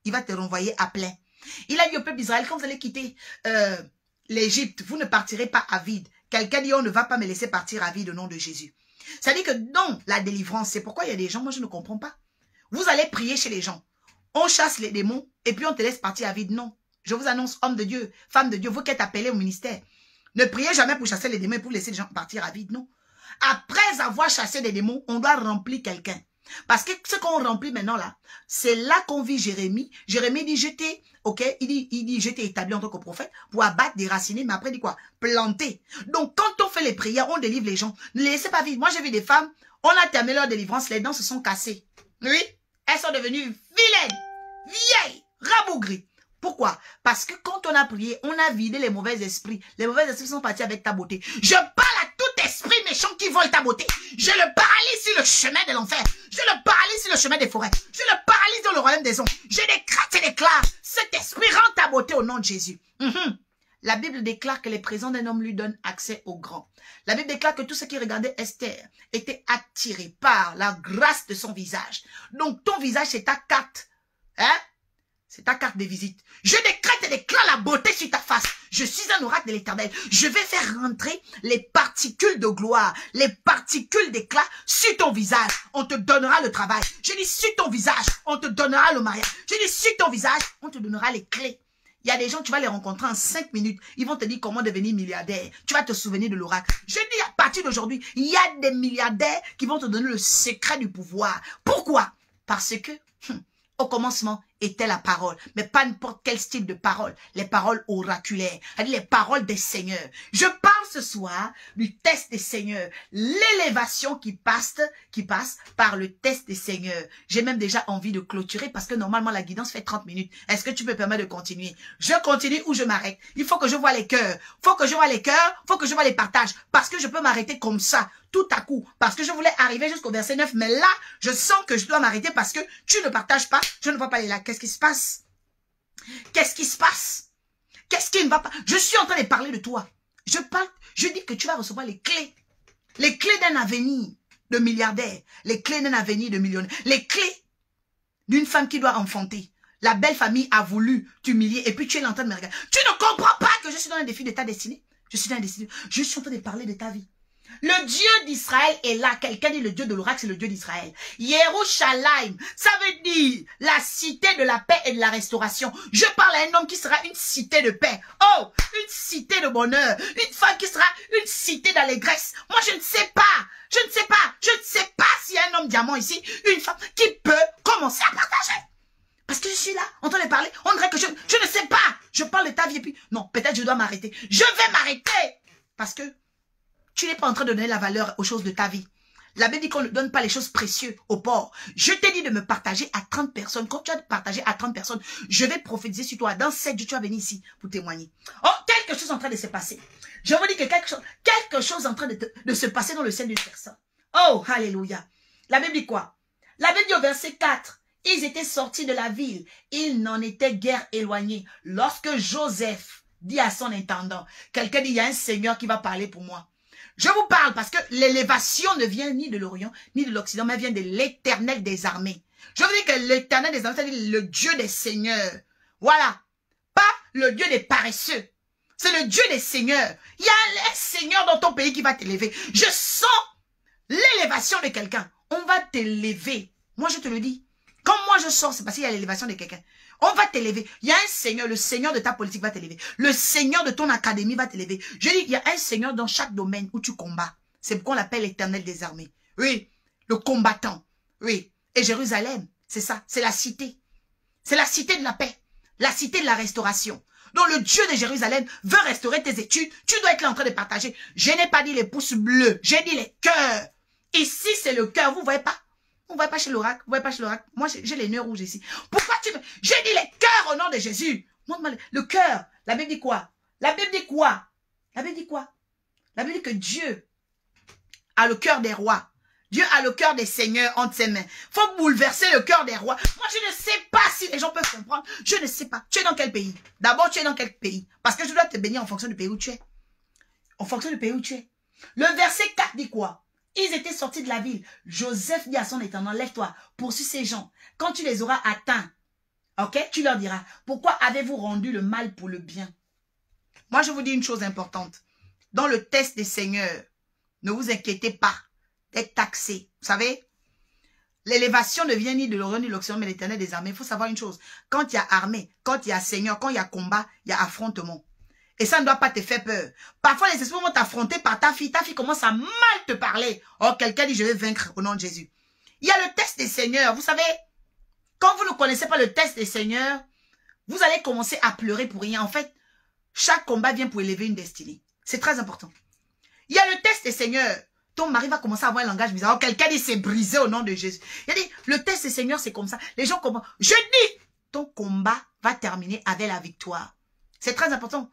Il va te renvoyer à plein. Il a dit au peuple d'Israël, quand vous allez quitter l'Égypte, vous ne partirez pas à vide. Quelqu'un dit, on ne va pas me laisser partir à vide au nom de Jésus. Ça dit que dans la délivrance, c'est pourquoi il y a des gens, moi je ne comprends pas. Vous allez prier chez les gens. On chasse les démons et puis on te laisse partir à vide. Non. Je vous annonce, homme de Dieu, femme de Dieu, vous qui êtes appelés au ministère. Ne priez jamais pour chasser les démons et pour laisser les gens partir à vide. Non. Après avoir chassé des démons, on doit remplir quelqu'un. Parce que ce qu'on remplit maintenant là, c'est là qu'on vit Jérémie. Jérémie dit, j'étais, ok, il dit, j'étais établi en tant que prophète pour abattre, déraciner, mais après il dit quoi? Planter. Donc quand on fait les prières, on délivre les gens. Ne les laissez pas vivre. Moi j'ai vu des femmes, on a terminé leur délivrance, les dents se sont cassées. Oui, elles sont devenues vilaines, vieilles, rabougries. Pourquoi? Parce que quand on a prié, on a vidé les mauvais esprits. Les mauvais esprits sont partis avec ta beauté. Je parle à tout esprit méchant qui vole ta beauté. Je le paralyse sur le chemin de l'enfer. Je le paralyse sur le chemin des forêts. Je le paralyse dans le royaume des ondes. Je décrète et déclare, cet esprit rend ta beauté au nom de Jésus. La Bible déclare que les présents d'un homme lui donnent accès au grand. La Bible déclare que tous ceux qui regardaient Esther étaient attirés par la grâce de son visage. Donc ton visage c'est ta carte. Hein? C'est ta carte de visite. Je décrète et déclare la beauté sur ta face. Je suis un oracle de l'Éternel. Je vais faire rentrer les particules de gloire, les particules d'éclat sur ton visage. On te donnera le travail. Je dis sur ton visage, on te donnera le mariage. Je dis sur ton visage, on te donnera les clés. Il y a des gens, tu vas les rencontrer en 5 minutes. Ils vont te dire comment devenir milliardaire. Tu vas te souvenir de l'oracle. Je dis à partir d'aujourd'hui, il y a des milliardaires qui vont te donner le secret du pouvoir. Pourquoi? Parce que... au commencement était la parole, mais pas n'importe quel style de parole, les paroles oraculaires, les paroles des seigneurs. Je parle ce soir du test des seigneurs, l'élévation qui passe par le test des seigneurs. J'ai même déjà envie de clôturer parce que normalement la guidance fait 30 minutes. Est-ce que tu peux me permettre de continuer? Je continue ou je m'arrête? Il faut que je vois les cœurs, faut que je vois les cœurs, faut que je vois les partages, parce que je peux m'arrêter comme ça, tout à coup, parce que je voulais arriver jusqu'au verset 9, mais là, je sens que je dois m'arrêter parce que tu ne partages pas, je ne vois pas les là. Qu'est-ce qui se passe? Qu'est-ce qui se passe? Qu'est-ce qui ne va pas? Je suis en train de parler de toi. Je dis que tu vas recevoir les clés d'un avenir de milliardaire, les clés d'un avenir de millionnaire, les clés d'une femme qui doit enfanter. La belle famille a voulu t'humilier et puis tu es en train de me regarder. Tu ne comprends pas que je suis dans un défi de ta destinée? Je suis dans un défi. Je suis en train de parler de ta vie. Le Dieu d'Israël est là. Quelqu'un dit le Dieu de l'oracle, c'est le Dieu d'Israël. Yerushalayim, ça veut dire la cité de la paix et de la restauration. Je parle à un homme qui sera une cité de paix. Oh, une cité de bonheur. Une femme qui sera une cité d'allégresse. Moi, je ne sais pas. Je ne sais pas s'il y a un homme diamant ici, une femme qui peut commencer à partager. Parce que je suis là, en train de parler. On dirait que je ne sais pas. Je parle de ta vie et puis, non, peut-être je dois m'arrêter. Je vais m'arrêter. Parce que tu n'es pas en train de donner la valeur aux choses de ta vie. La Bible dit qu'on ne donne pas les choses précieuses aux pauvres. Je t'ai dit de me partager à 30 personnes. Quand tu as partagé à 30 personnes, je vais prophétiser sur toi. Dans 7 jours, tu vas venir ici pour témoigner. Oh, quelque chose est en train de se passer. Je vous dis que quelque chose est en train de se passer dans le ciel d'une personne. Oh, alléluia. La Bible dit quoi? La Bible dit au verset 4. Ils étaient sortis de la ville. Ils n'en étaient guère éloignés. Lorsque Joseph dit à son intendant, quelqu'un dit, il y a un Seigneur qui va parler pour moi. Je vous parle parce que l'élévation ne vient ni de l'Orient, ni de l'Occident, mais vient de l'Éternel des armées. Je vous dis que l'Éternel des armées, c'est le Dieu des seigneurs. Voilà. Pas le Dieu des paresseux. C'est le Dieu des seigneurs. Il y a un Seigneur dans ton pays qui va t'élever. Je sens l'élévation de quelqu'un. On va t'élever. Moi, je te le dis. Quand moi je sors, c'est parce qu'il y a l'élévation de quelqu'un. On va t'élever. Il y a un Seigneur, le Seigneur de ta politique va t'élever. Le Seigneur de ton académie va t'élever. Je dis, il y a un Seigneur dans chaque domaine où tu combats. C'est pourquoi on l'appelle l'Éternel des armées. Oui, le combattant. Oui. Et Jérusalem, c'est ça, c'est la cité. C'est la cité de la paix. La cité de la restauration. Donc le Dieu de Jérusalem veut restaurer tes études. Tu dois être là en train de partager. Je n'ai pas dit les pouces bleus, j'ai dit les cœurs. Ici, c'est le cœur, vous voyez pas? Vous ne voyez pas chez l'oracle, vous voyez pas chez l'oracle. Moi, j'ai les nœuds rouges ici. Pourquoi tu me... J'ai dit les cœurs au nom de Jésus. Montre-moi le cœur. La Bible dit quoi? La Bible dit quoi? La Bible dit quoi? La Bible dit que Dieu a le cœur des rois. Dieu a le cœur des seigneurs entre ses mains. Il faut bouleverser le cœur des rois. Moi, je ne sais pas si les gens peuvent comprendre. Je ne sais pas. Tu es dans quel pays? D'abord, tu es dans quel pays? Parce que je dois te bénir en fonction du pays où tu es. En fonction du pays où tu es. Le verset 4 dit quoi? Ils étaient sortis de la ville. Joseph dit à son intendant, lève-toi, poursuis ces gens. Quand tu les auras atteints, ok, tu leur diras, pourquoi avez-vous rendu le mal pour le bien? Moi, je vous dis une chose importante. Dans le test des seigneurs, ne vous inquiétez pas d'être taxé. Vous savez, l'élévation ne vient ni de l'Orient ni de l'Occident, mais de l'Éternel des armées. Il faut savoir une chose. Quand il y a armée, quand il y a seigneur, quand il y a combat, il y a affrontement. Et ça ne doit pas te faire peur. Parfois, les esprits vont t'affronter par ta fille. Ta fille commence à mal te parler. Oh, quelqu'un dit, je vais vaincre au nom de Jésus. Il y a le test des seigneurs. Vous savez, quand vous ne connaissez pas le test des seigneurs, vous allez commencer à pleurer pour rien. En fait, chaque combat vient pour élever une destinée. C'est très important. Il y a le test des seigneurs. Ton mari va commencer à avoir un langage bizarre. Oh, quelqu'un dit, c'est brisé au nom de Jésus. Il dit, le test des seigneurs, c'est comme ça. Les gens commencent. Je dis, ton combat va terminer avec la victoire. C'est très important.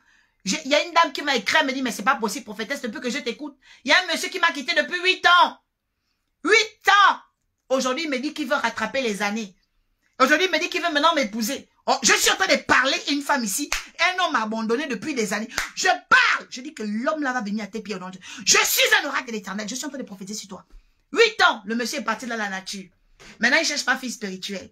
Il y a une dame qui m'a écrit, elle me dit, mais c'est pas possible, prophétesse, depuis que je t'écoute. Il y a un monsieur qui m'a quitté depuis 8 ans. 8 ans. Aujourd'hui, il me dit qu'il veut rattraper les années. Aujourd'hui, il me dit qu'il veut maintenant m'épouser. Oh, je suis en train de parler à une femme ici. Un homme m'a abandonné depuis des années. Je parle. Je dis que l'homme là va venir à tes pieds. Je suis un oracle de l'Éternel. Je suis en train de prophétiser sur toi. 8 ans, le monsieur est parti dans la nature. Maintenant, il cherche ma fille spirituelle.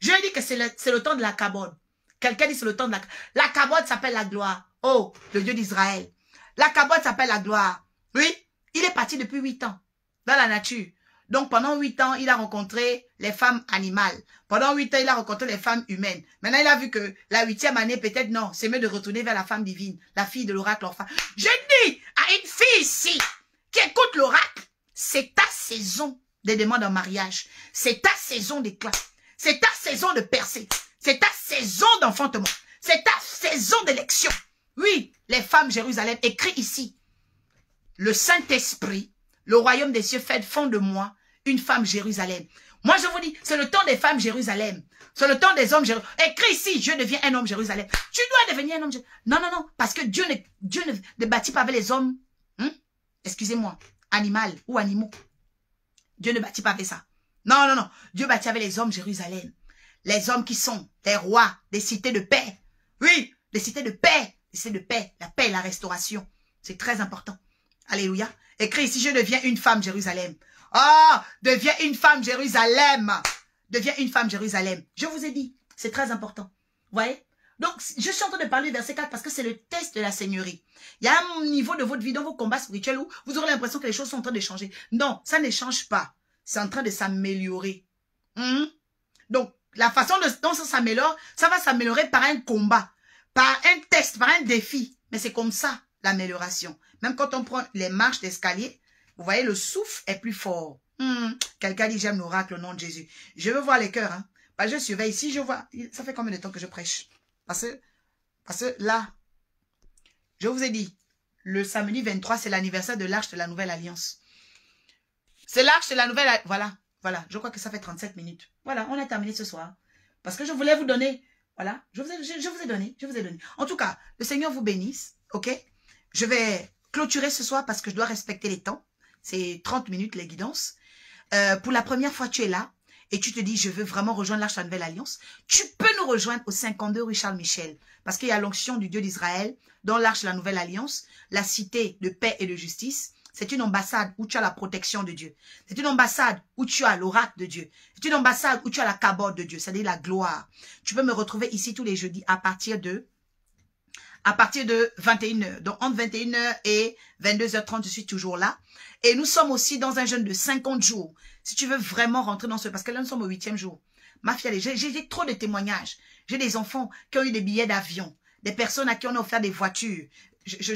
Je dis que c'est le temps de la cabode. Quelqu'un dit c'est le temps de la cabode s'appelle la gloire. Oh, le Dieu d'Israël. La cabode s'appelle la gloire. Oui, il est parti depuis 8 ans dans la nature. Donc, pendant 8 ans, il a rencontré les femmes animales. Pendant 8 ans, il a rencontré les femmes humaines. Maintenant, il a vu que la 8e année, peut-être non, c'est mieux de retourner vers la femme divine, la fille de l'oracle orphan. Je dis à une fille ici qui écoute l'oracle, c'est ta saison de demande en mariage. C'est ta saison d'éclat. C'est ta saison de percée. C'est ta saison d'enfantement. C'est ta saison d'élection. Oui, les femmes Jérusalem, écrit ici. Le Saint-Esprit, le royaume des cieux fait font de moi une femme Jérusalem. Moi, je vous dis, c'est le temps des femmes Jérusalem. C'est le temps des hommes Jérusalem. Écrit ici, je deviens un homme Jérusalem. Tu dois devenir un homme Jérusalem. Non, non, non, parce que Dieu ne bâtit pas avec les hommes, excusez-moi, animal ou animaux. Dieu ne bâtit pas avec ça. Non, non, non. Dieu bâtit avec les hommes Jérusalem. Les hommes qui sont des rois, des cités de paix. Oui, des cités de paix. Des cités de paix. La paix et la restauration. C'est très important. Alléluia. Écrit ici, je deviens une femme Jérusalem. Oh, deviens une femme Jérusalem. Deviens une femme Jérusalem. Je vous ai dit, c'est très important. Vous voyez? Donc, je suis en train de parler du verset 4 parce que c'est le test de la seigneurie. Il y a un niveau de votre vie dans vos combats spirituels où vous aurez l'impression que les choses sont en train de changer. Non, ça ne change pas. C'est en train de s'améliorer. Donc, la façon dont ça s'améliore, ça va s'améliorer par un combat, par un test, par un défi. Mais c'est comme ça, l'amélioration. Même quand on prend les marches d'escalier, vous voyez, le souffle est plus fort. Quelqu'un dit, j'aime l'oracle au nom de Jésus. Je veux voir les cœurs. Hein. Bah, je surveille. Ici, je vois. Ça fait combien de temps que je prêche? Parce que là, je vous ai dit, le samedi 23, c'est l'anniversaire de l'Arche de la Nouvelle Alliance. C'est l'Arche de la Nouvelle Alliance. Voilà, voilà. Je crois que ça fait 37 minutes. Voilà, on a terminé ce soir. Parce que je voulais vous donner. Voilà, je vous ai donné. En tout cas, le Seigneur vous bénisse. OK? Je vais clôturer ce soir parce que je dois respecter les temps. C'est 30 minutes les guidances. Pour la première fois, tu es là et tu te dis, je veux vraiment rejoindre l'Arche de la Nouvelle Alliance. Tu peux nous rejoindre au 52 rue Charles Michel parce qu'il y a l'onction du Dieu d'Israël dans l'Arche de la Nouvelle Alliance, la cité de paix et de justice. C'est une ambassade où tu as la protection de Dieu. C'est une ambassade où tu as l'oracle de Dieu. C'est une ambassade où tu as la cabode de Dieu, c'est-à-dire la gloire. Tu peux me retrouver ici tous les jeudis à partir de 21h. Donc, entre 21h et 22h30, je suis toujours là. Et nous sommes aussi dans un jeûne de 50 jours. Si tu veux vraiment rentrer dans ce... Parce que là, nous sommes au 8e jour. Ma fille, j'ai trop de témoignages. J'ai des enfants qui ont eu des billets d'avion. Des personnes à qui on a offert des voitures. Il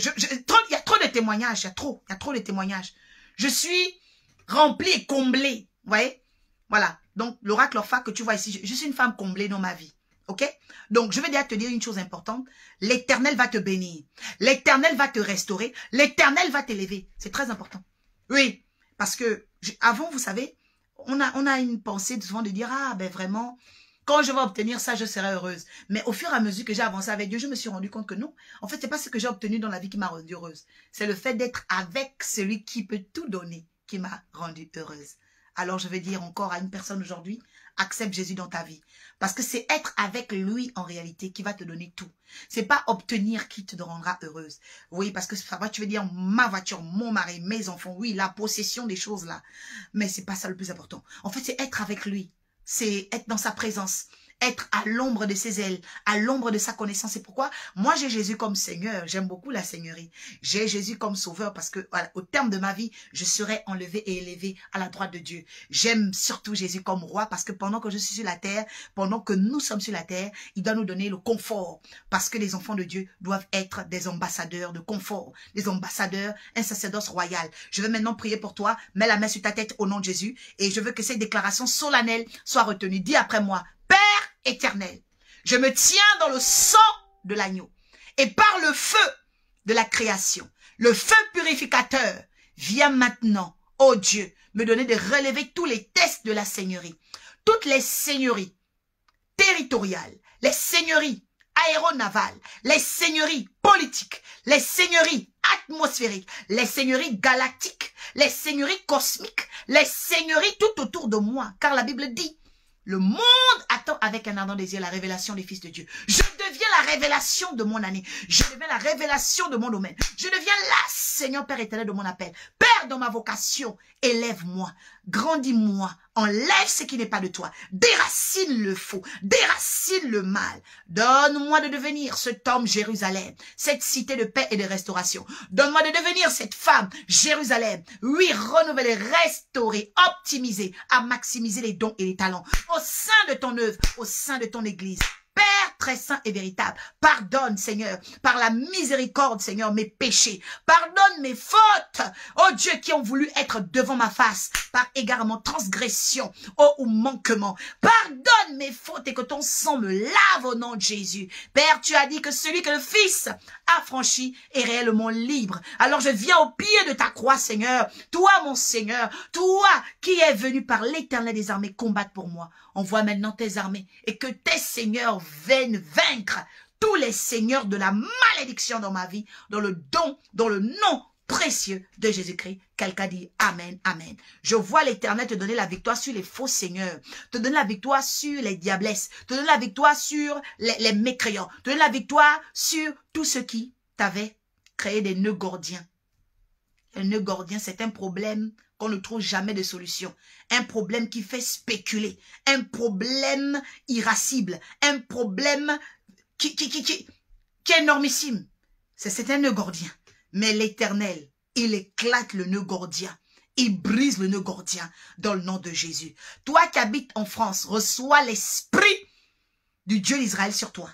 y a trop de témoignages. Il y a trop de témoignages. Je suis remplie et comblée. Vous voyez? Voilà. Donc, l'oracle orpha que tu vois ici, je suis une femme comblée dans ma vie. OK? Donc, je vais déjà te dire une chose importante. L'Éternel va te bénir. L'Éternel va te restaurer. L'Éternel va t'élever. C'est très important. Oui, parce que avant, vous savez, on a une pensée souvent de dire, ah, ben vraiment, quand je vais obtenir ça, je serai heureuse. Mais au fur et à mesure que j'ai avancé avec Dieu, je me suis rendu compte que non. En fait, c'est pas ce que j'ai obtenu dans la vie qui m'a rendue heureuse. C'est le fait d'être avec celui qui peut tout donner qui m'a rendue heureuse. Alors, je vais dire encore à une personne aujourd'hui, accepte Jésus dans ta vie. Parce que c'est être avec lui en réalité qui va te donner tout. C'est pas obtenir qui te rendra heureuse. Oui, parce que ça va, tu veux dire ma voiture, mon mari, mes enfants, oui, la possession des choses là. Mais c'est pas ça le plus important. En fait, c'est être avec lui. C'est être dans sa présence. Être à l'ombre de ses ailes, à l'ombre de sa connaissance. C'est pourquoi moi j'ai Jésus comme Seigneur. J'aime beaucoup la Seigneurie. J'ai Jésus comme Sauveur parce que voilà, au terme de ma vie, je serai enlevé et élevé à la droite de Dieu. J'aime surtout Jésus comme Roi parce que pendant que je suis sur la terre, pendant que nous sommes sur la terre, il doit nous donner le confort parce que les enfants de Dieu doivent être des ambassadeurs de confort, des ambassadeurs, un sacerdoce royal. Je vais maintenant prier pour toi. Mets la main sur ta tête au nom de Jésus et je veux que cette déclaration solennelle soit retenue. Dis après moi. Père éternel, je me tiens dans le sang de l'agneau et par le feu de la création, le feu purificateur, viens maintenant, ô Dieu, me donner de relever tous les tests de la seigneurie, toutes les seigneuries territoriales, les seigneuries aéronavales, les seigneuries politiques, les seigneuries atmosphériques, les seigneuries galactiques, les seigneuries cosmiques, les seigneuries tout autour de moi, car la Bible dit, le monde attend avec un ardent désir la révélation des fils de Dieu. Je deviens la révélation de mon année. Je deviens la révélation de mon domaine. Je deviens la Seigneur Père éternel de mon appel. Père, dans ma vocation, élève-moi, grandis-moi, enlève ce qui n'est pas de toi. Déracine le faux, déracine le mal. Donne-moi de devenir cet homme Jérusalem, cette cité de paix et de restauration. Donne-moi de devenir cette femme Jérusalem. Oui, renouveler, restaurer, optimiser, à maximiser les dons et les talents au sein de ton œuvre, au sein de ton église. Père très saint et véritable, pardonne, Seigneur, par la miséricorde, Seigneur, mes péchés. Pardonne mes fautes, oh Dieu, qui ont voulu être devant ma face, par égarement, transgression, oh, ou manquement. Pardonne mes fautes et que ton sang me lave au nom de Jésus. Père, tu as dit que celui que le Fils a franchi est réellement libre. Alors je viens au pied de ta croix, Seigneur. Toi, mon Seigneur, toi qui es venu par l'Éternel des armées combattre pour moi. Envoie maintenant tes armées et que tes seigneurs viennent vaincre tous les seigneurs de la malédiction dans ma vie, dans le nom précieux de Jésus-Christ. Quelqu'un dit Amen, Amen. Je vois l'Éternel te donner la victoire sur les faux seigneurs, te donner la victoire sur les diablesses, te donner la victoire sur les mécréants, te donner la victoire sur tout ce qui t'avait créé des nœuds gordiens. Un nœud gordien, c'est un problème qu'on ne trouve jamais de solution. Un problème qui fait spéculer. Un problème irascible. Un problème qui est énormissime. C'est un nœud gordien. Mais l'Éternel, il éclate le nœud gordien. Il brise le nœud gordien dans le nom de Jésus. Toi qui habites en France, reçois l'esprit du Dieu d'Israël sur toi.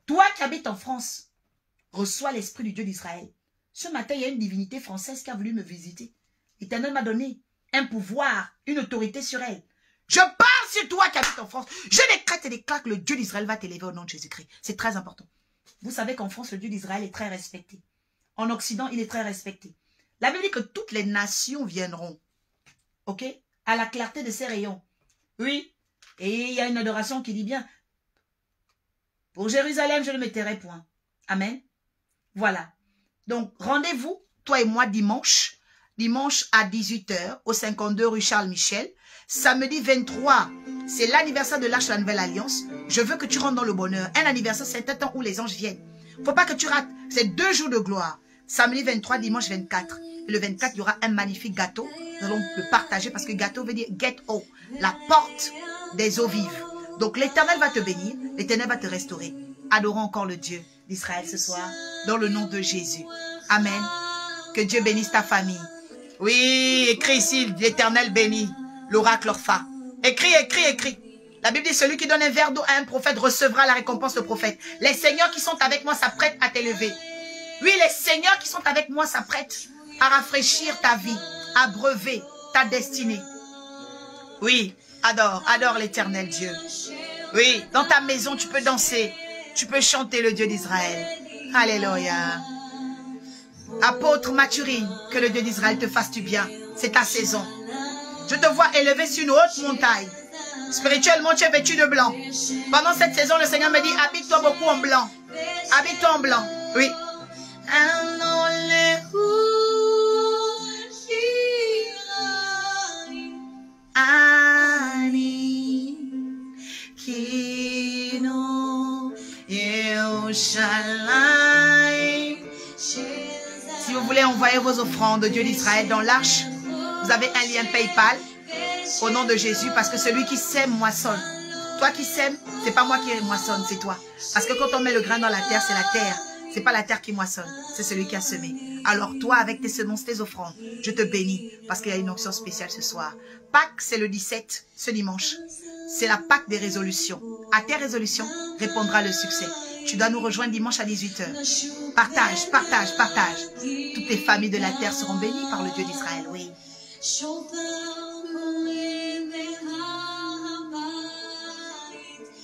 Toi qui habites en France, reçois l'esprit du Dieu d'Israël. Ce matin, il y a une divinité française qui a voulu me visiter. L'Éternel m'a donné un pouvoir, une autorité sur elle. Je parle sur toi qui habites en France. Je décrète et déclare que le Dieu d'Israël va t'élever au nom de Jésus-Christ. C'est très important. Vous savez qu'en France, le Dieu d'Israël est très respecté. En Occident, il est très respecté. La Bible dit que toutes les nations viendront, ok, à la clarté de ses rayons. Oui, et il y a une adoration qui dit bien, pour Jérusalem, je ne me tairai point. Amen. Voilà. Donc, rendez-vous, toi et moi, dimanche à 18 h au 52 rue Charles Michel. Samedi 23, c'est l'anniversaire de l'Arche de la Nouvelle Alliance. Je veux que tu rentres dans le bonheur. Un anniversaire, c'est un temps où les anges viennent. Faut pas que tu rates. C'est 2 jours de gloire. Samedi 23, dimanche 24. Et le 24, il y aura un magnifique gâteau. Nous allons le partager parce que gâteau veut dire get eau, la porte des eaux vives. Donc l'Éternel va te bénir, l'Éternel va te restaurer. Adorons encore le Dieu d'Israël ce soir, dans le nom de Jésus. Amen. Que Dieu bénisse ta famille. Oui, écris ici, l'Éternel bénit l'oracle Orpha. Écris, écris, écris. La Bible dit, celui qui donne un verre d'eau à un prophète recevra la récompense de prophète. Les seigneurs qui sont avec moi s'apprêtent à t'élever. Oui, les seigneurs qui sont avec moi s'apprêtent à rafraîchir ta vie, à breuver ta destinée. Oui, adore l'Éternel Dieu. Oui, dans ta maison, tu peux danser, tu peux chanter le Dieu d'Israël. Alléluia. Apôtre Mathurine, que le Dieu d'Israël te fasse du bien. C'est ta saison. Je te vois élevé sur une haute montagne. Spirituellement, tu es vêtu de blanc. Pendant cette saison, le Seigneur me dit, habite-toi beaucoup en blanc. Habite-toi en blanc. Oui. Si vous voulez envoyer vos offrandes au Dieu d'Israël dans l'arche, vous avez un lien PayPal au nom de Jésus, parce que celui qui sème moissonne. Toi qui sèmes, c'est pas moi qui moissonne, c'est toi. Parce que quand on met le grain dans la terre, c'est la terre. C'est pas la terre qui moissonne, c'est celui qui a semé. Alors toi, avec tes semences, tes offrandes, je te bénis parce qu'il y a une onction spéciale ce soir. Pâques, c'est le 17, ce dimanche. C'est la Pâques des résolutions. À tes résolutions répondra le succès. Tu dois nous rejoindre dimanche à 18 h. Partage, partage, partage. Toutes les familles de la terre seront bénies par le Dieu d'Israël, oui.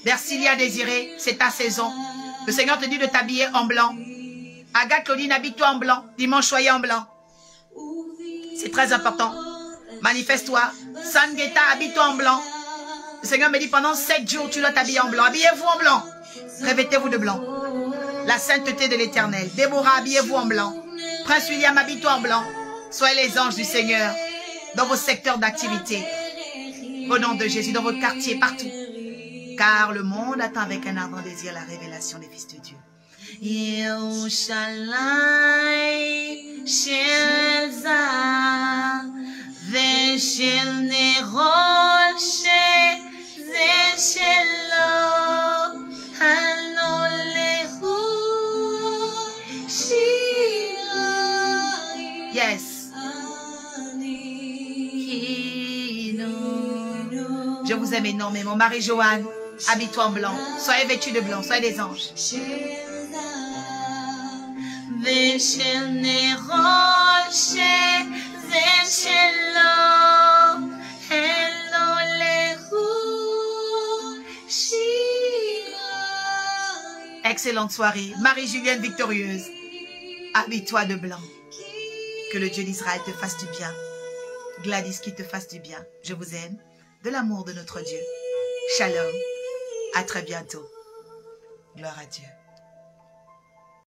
Bercilia désirée, c'est ta saison. Le Seigneur te dit de t'habiller en blanc. Agathe Claudine, habille-toi en blanc. Dimanche, soyez en blanc. C'est très important. Manifeste-toi. Sangueta, habille-toi en blanc. Le Seigneur me dit pendant 7 jours, tu dois t'habiller en blanc. Habillez-vous en blanc. Revêtez-vous de blanc. La sainteté de l'Éternel. Déborah, habillez-vous en blanc. Prince William, habille-toi en blanc. Soyez les anges du Seigneur dans vos secteurs d'activité. Au nom de Jésus, dans votre quartier, partout. car le monde attend avec un ardent désir la révélation des fils de Dieu. Yerushalayim shel Zahav veshel Nerot ze shelo halolehu shirayim. Yes. Je vous aime énormément. Marie-Joanne, habille-toi en blanc. Soyez vêtus de blanc. Soyez des anges. Excellente soirée. Marie-Julienne victorieuse. Habille-toi de blanc. Que le Dieu d'Israël te fasse du bien. Gladys, qui te fasse du bien. Je vous aime. De l'amour de notre Dieu. Shalom. À très bientôt. Gloire à Dieu.